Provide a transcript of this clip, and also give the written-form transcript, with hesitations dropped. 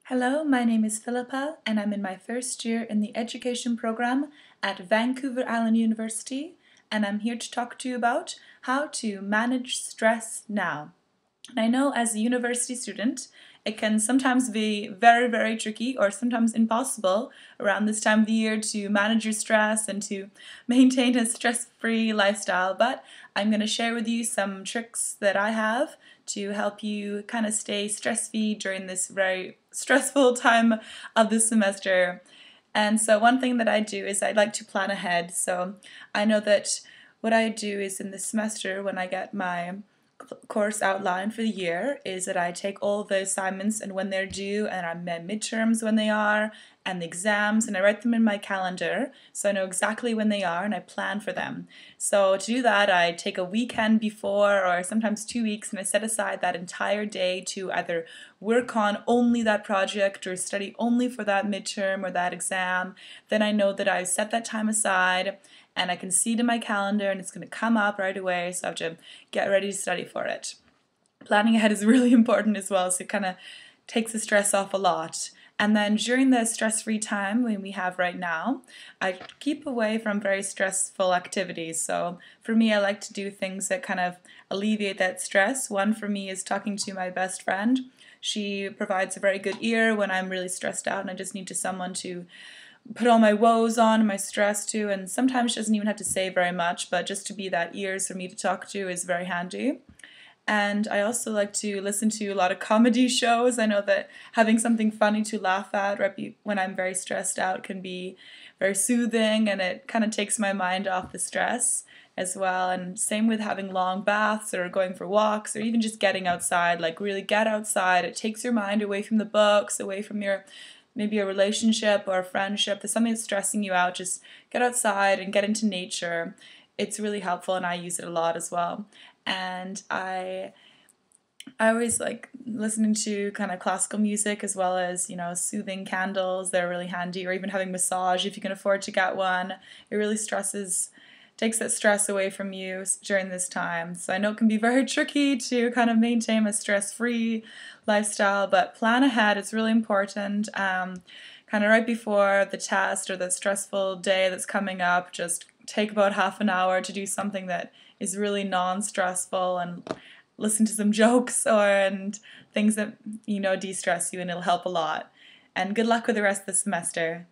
Hello, my name is Philippa and I'm in my first year in the education program at Vancouver Island University, and I'm here to talk to you about how to manage stress now. And I know as a university student, it can sometimes be very tricky or sometimes impossible around this time of the year to manage your stress and to maintain a stress-free lifestyle, but I'm going to share with you some tricks that I have to help you kind of stay stress-free during this very stressful time of the semester. And so one thing that I do is I like to plan ahead. So I know that what I do is in the semester when I get my course outline for the year is that I take all the assignments and when they're due, and my midterms when they are, and the exams, and I write them in my calendar so I know exactly when they are and I plan for them. So to do that, I take a weekend before or sometimes 2 weeks and I set aside that entire day to either work on only that project or study only for that midterm or that exam. Then I know that I've set that time aside and I can see it in my calendar and it's going to come up right away, so I have to get ready to study for it. Planning ahead is really important as well, so it kind of takes the stress off a lot. And then during the stress-free time when we have right now, I keep away from very stressful activities. So for me, I like to do things that kind of alleviate that stress. One for me is talking to my best friend. She provides a very good ear when I'm really stressed out and I just need someone to put all my woes on and my stress to, and sometimes she doesn't even have to say very much, but just to be that ears for me to talk to is very handy. And I also like to listen to a lot of comedy shows. I know that having something funny to laugh at right when I'm very stressed out can be very soothing and it kind of takes my mind off the stress as well. And same with having long baths or going for walks or even just getting outside, like really get outside. It takes your mind away from the books, away from your maybe a relationship or a friendship. There's something that's stressing you out. Just get outside and get into nature. It's really helpful and I use it a lot as well. And I always like listening to kind of classical music as well as, soothing candles. They're really handy, or even having massage if you can afford to get one. It really takes that stress away from you during this time. So I know it can be very tricky to kind of maintain a stress-free lifestyle, but plan ahead. It's really important. Kind of right before the test or the stressful day that's coming up, just take about half an hour to do something that is really non-stressful and listen to some jokes and things that de-stress you, and it'll help a lot. And good luck with the rest of the semester.